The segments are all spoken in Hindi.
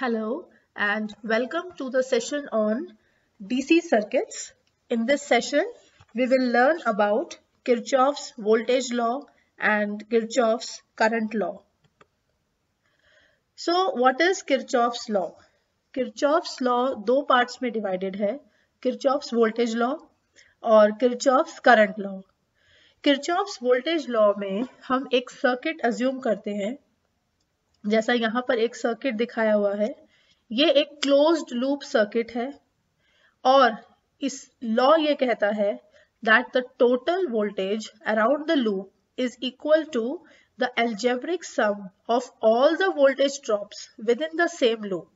Hello and welcome to the session on DC circuits. In this session, we will learn about Kirchhoff's voltage law and Kirchhoff's current law. So, what is Kirchhoff's law? Kirchhoff's law दो parts में divided है, Kirchhoff's voltage law और Kirchhoff's current law. Kirchhoff's voltage law में हम एक circuit assume करते हैं, जैसा यहाँ पर एक circuit दिखाया हुआ है. ये एक क्लोज्ड लूप सर्किट है और इस लॉ ये कहता है that the total voltage around the loop is equal to the algebraic sum of all the voltage drops within the same loop.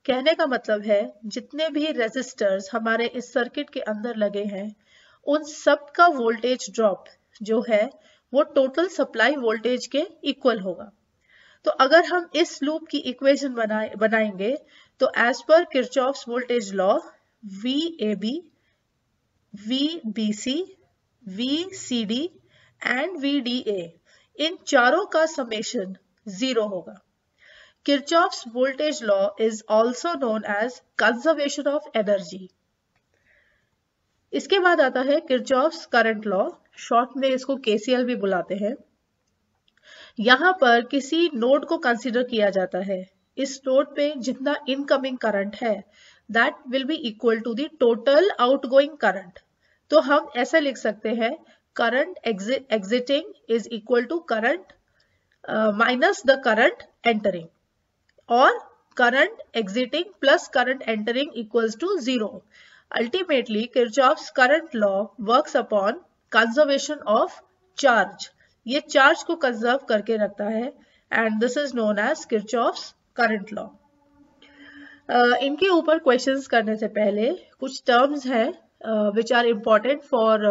कहने का मतलब है जितने भी रेजिस्टर्स हमारे इस सर्किट के अंदर लगे हैं उन सब का वोल्टेज ड्रॉप जो है वो टोटल सप्लाई वोल्टेज के इक्वल होगा. तो अगर हम इस लूप की इक्वेशन बनाएंगे तो as per Kirchhoff's voltage law VAB, VBC, VCD and VDA इन चारों का समेशन 0 होगा. Kirchhoff's voltage law is also known as conservation of energy. इसके बाद आता है किरचॉफ्स करंट लॉ, शॉर्ट में इसको KCL भी बुलाते हैं. यहाँ पर किसी नोड को कंसीडर किया जाता है. इस नोड पे जितना इनकमिंग करंट है that will be equal to the total outgoing current. तो हम ऐसा लिख सकते हैं current exiting is equal to current minus the current entering और current exiting plus current entering equals to 0. Ultimately Kirchhoff's current law works upon conservation of charge. ये चार्ज को कंजर्व करके रखता है and this is known as Kirchhoff's current law. इनके ऊपर क्वेश्चंस करने से पहले कुछ टर्म्स हैं which are important for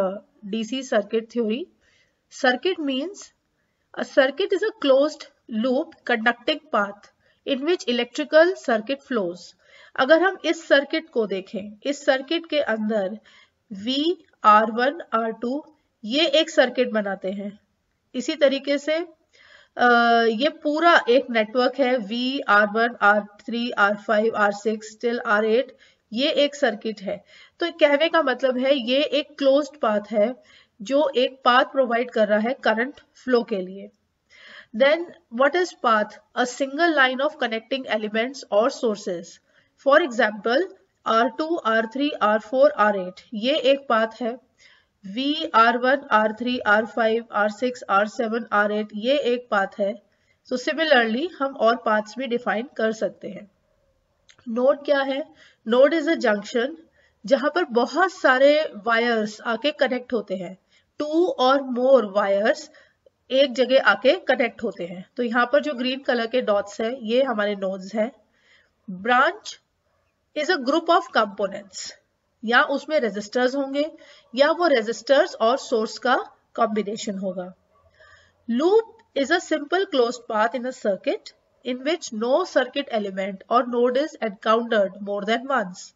DC circuit theory. Circuit means a circuit is a closed loop conducting path in which electrical circuit flows. अगर हम इस सर्किट को देखें, इस सर्किट के अंदर V, R1, R2 ये एक सर्किट बनाते हैं. इसी तरीके से ये पूरा एक नेटवर्क है V, R1, R3, R5, R6 till R8 ये एक सर्किट है. तो कहने का मतलब है ये एक क्लोज्ड पाथ है जो एक पाथ प्रोवाइड कर रहा है करंट फ्लो के लिए. Then what is path? A single line of connecting elements और sources. For example R2, R3, R4, R8 ये एक पाथ है. V, R1, R3, R5, R6, R7, R8 ये एक पाथ है. सो सिमिलरली हम और पाथ्स भी डिफाइन कर सकते हैं. नोड क्या है? नोड इज अ जंक्शन जहां पर बहुत सारे वायर्स आके कनेक्ट होते हैं. 2 और मोर वायर्स एक जगह आके कनेक्ट होते हैं. तो यहाँ पर जो ग्रीन कलर के डॉट्स है ये हमारे नोड्स हैं. Branch is a group of components, या उसमें रेजिस्टर्स होंगे या वो रेजिस्टर्स और सोर्स का कॉम्बिनेशन होगा. Loop is a simple closed path in a circuit in which no circuit element और node is encountered more than once.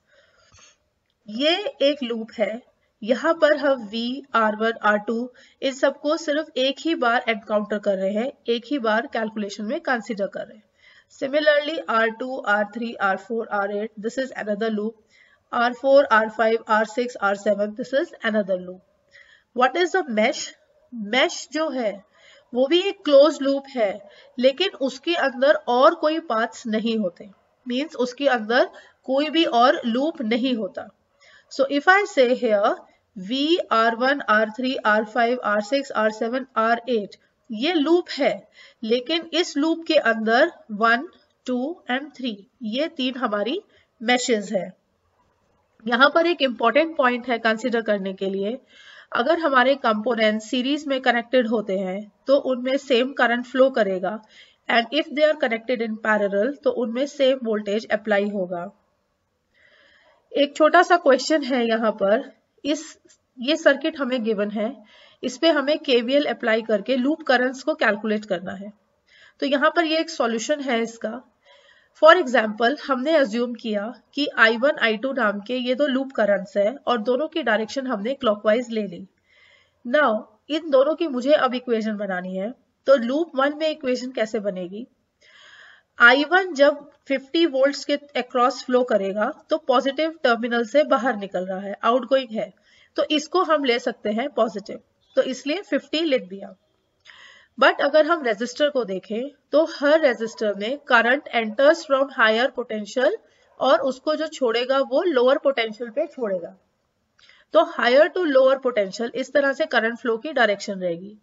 ये एक लूप है. यहाँ पर हम V, R1, R2 इन सबको सिर्फ एक ही बार एनकाउंटर कर रहे हैं, एक ही बार कैलकुलेशन में कंसिडर कर रहे हैं. Similarly, R2, R3, R4, R8 this is another loop. R4, R5, R6, R7 this is another loop. What is a mesh? Mesh जो है वो भी एक क्लोज लूप है लेकिन उसके अंदर और कोई पाथ्स नहीं होते. मीन्स उसके अंदर कोई भी और लूप नहीं होता. So if I say here V, R1, R3, R5, R6, R7, R8 ये लूप है लेकिन इस लूप के अंदर 1, 2 एंड 3 ये 3 हमारी मैशेस है. यहाँ पर एक इम्पॉर्टेंट पॉइंट है कंसीडर करने के लिए. अगर हमारे कंपोनेंट सीरीज में कनेक्टेड होते हैं तो उनमें सेम करंट फ्लो करेगा and if they are connected in parallel तो उनमें सेम वोल्टेज अप्लाई होगा. एक छोटा सा क्वेश्चन है यहाँ पर. ये सर्किट हमें गिवन है, इस पे हमें KVL अप्लाई करके लूप करंट्स को कैलकुलेट करना है. तो यहाँ पर ये एक सॉल्यूशन है इसका. फॉर एग्जाम्पल हमने अज्यूम किया कि I1, I2 नाम के ये दो लूप करंट्स है और दोनों की डायरेक्शन हमने क्लॉकवाइज ले ली. नाउ इन दोनों की मुझे अब इक्वेशन बनानी है. तो लूप 1 में इक्वेशन कैसे बनेगी? I1 जब 50 वोल्ट्स के अक्रॉस फ्लो करेगा तो पॉजिटिव टर्मिनल से बाहर निकल रहा है, आउटगोइंग है, तो इसको हम ले सकते हैं पॉजिटिव, तो इसलिए 50 लिख दिया। बट अगर हम रेजिस्टर को देखें तो हर रेजिस्टर में current enters from higher potential और उसको जो छोड़ेगा वो लोअर पोटेंशियल पे छोड़ेगा, तो हायर टू लोअर पोटेंशियल इस तरह से करंट फ्लो की डायरेक्शन रहेगी।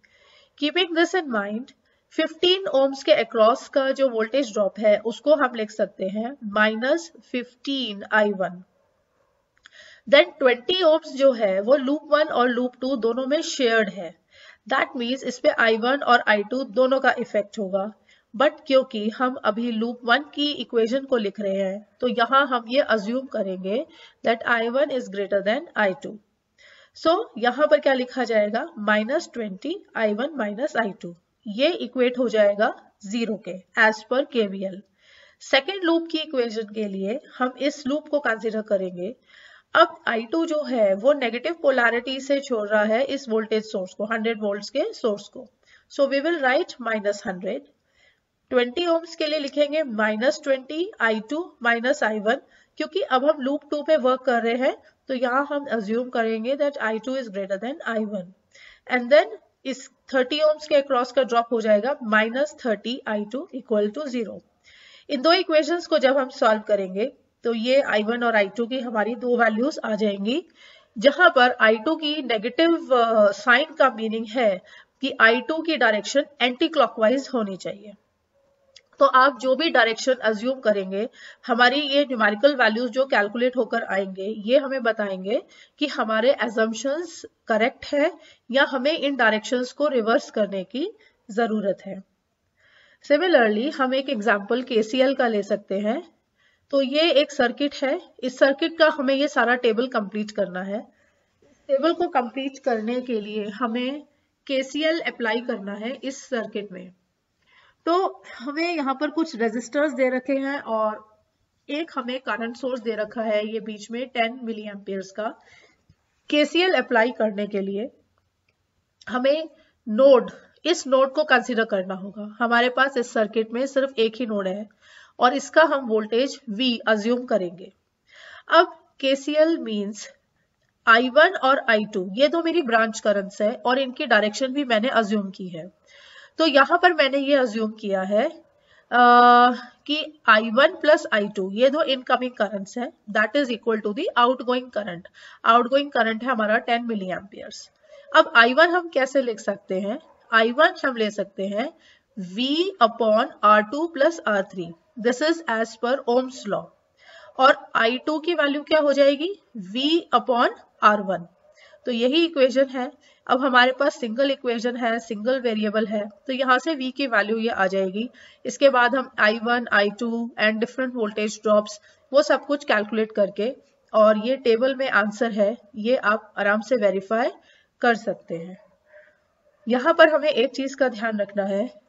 Keeping this in mind 15 ohms के अक्रॉस का जो वोल्टेज ड्रॉप है उसको हम लिख सकते हैं -15I1। देन 20 ओम्स जो है वो लूप 1 और लूप 2 दोनों में शेयर्ड है, दैट मीन्स इस पे I1 और I2 दोनों का इफेक्ट होगा। बट क्योंकि हम अभी लूप 1 की इक्वेशन को लिख रहे हैं तो यहाँ हम ये अज्यूम करेंगे that I1 is greater then I2। सो यहाँ पर क्या लिखा जाएगा, -20I1 I2, ये इक्वेट हो जाएगा 0 के as per KVL। Second loop की इक्वेशन के लिए हम इस लूप को कंसिडर करेंगे। अब I2 जो है वो नेगेटिव पोलैरिटी से छोड़ रहा है इस वोल्टेज सोर्स को, 100 वोल्ट्स के सोर्स को, so we will write -100। 20 ohms के लिए लिखेंगे -20I2 -I1, क्योंकि अब हम लूप 2 पे वर्क कर रहे हैं तो यहाँ हम अज्यूम करेंगे that I2 is greater than I1, and then इस 30 ओम्स के अक्रॉस का ड्रॉप हो जाएगा -30I2 इक्वल टू 0। इन दो इक्वेशंस को जब हम सॉल्व करेंगे तो ये I1 और I2 की हमारी दो वैल्यूज आ जाएंगी, जहां पर I2 की नेगेटिव साइन का मीनिंग है कि I2 की डायरेक्शन एंटी क्लॉकवाइज होनी चाहिए। तो आप जो भी डायरेक्शन अज्यूम करेंगे, हमारी ये न्यूमेरिकल वैल्यूज जो कैलकुलेट होकर आएंगे ये हमें बताएंगे कि हमारे एजम्पशंस करेक्ट है या हमें इन डायरेक्शंस को रिवर्स करने की जरूरत है। सिमिलरली हम एक एग्जांपल KCL का ले सकते हैं। तो ये एक सर्किट है, इस सर्किट का हमें ये सारा टेबल कंप्लीट करना है। टेबल को कंप्लीट करने के लिए हमें KCL अप्लाई करना है इस सर्किट में। तो हमें यहाँ पर कुछ रेजिस्टर्स दे रखे हैं और एक हमें करंट सोर्स दे रखा है, ये बीच में 10 मिली एम्पियर्स का। KCL अप्लाई करने के लिए हमें इस नोड को कंसीडर करना होगा। हमारे पास इस सर्किट में सिर्फ एक ही नोड है और इसका हम वोल्टेज V अज्यूम करेंगे। अब KCL मींस I1 और I2 ये दो मेरी ब्रांच करंट्स है और इनकी डायरेक्शन भी मैंने अज्यूम की है। तो यहाँ पर मैंने ये अज्यूम किया है कि I1 प्लस I2 ये दो इनकमिंग करंट्स है, that is equal to the outgoing current. Outgoing current है हमारा 10 मिली एम्पियर्स। अब I1 हम कैसे लिख सकते हैं, I1 हम ले सकते हैं V upon R2 plus R3, this is as per Ohm's law, और I2 की वैल्यू क्या हो जाएगी, V अपॉन R1। तो यही इक्वेशन है। अब हमारे पास सिंगल इक्वेशन है, सिंगल वेरिएबल है, तो यहाँ से V की वैल्यू ये आ जाएगी। इसके बाद हम I1, I2 and different voltage drops वो सब कुछ कैलकुलेट करके, और ये टेबल में आंसर है, ये आप आराम से वेरीफाई कर सकते हैं। यहाँ पर हमें एक चीज का ध्यान रखना है,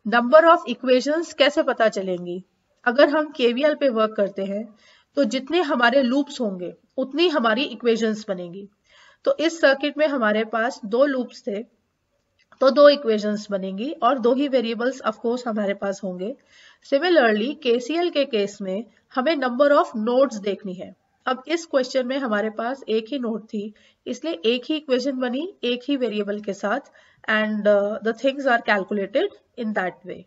नंबर ऑफ इक्वेशंस कैसे पता चलेंगी। अगर हम KVL पे वर्क करते हैं तो जितने हमारे लूप्स होंगे उतनी हमारी इक्वेशंस बनेगी। तो इस सर्किट में हमारे पास 2 लूप्स थे तो 2 इक्वेशंस बनेंगी और 2 ही वेरिएबल्स ऑफ कोर्स हमारे पास होंगे। सिमिलरली KCL के केस में हमें नंबर ऑफ नोड्स देखनी है। अब इस क्वेश्चन में हमारे पास एक ही नोड थी, इसलिए एक ही इक्वेशन बनी एक ही वेरिएबल के साथ, and the things are calculated in that way.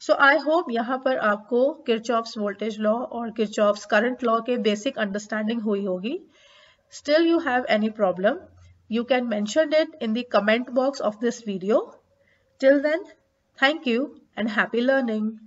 So I hope यहाँ पर आपको किरचॉफ्स वोल्टेज लॉ और किरचॉफ्स करंट लॉ के बेसिक अंडरस्टैंडिंग हुई होगी। Still you have any problem, you can mention it in the comment box of this video. Till then, thank you and happy learning.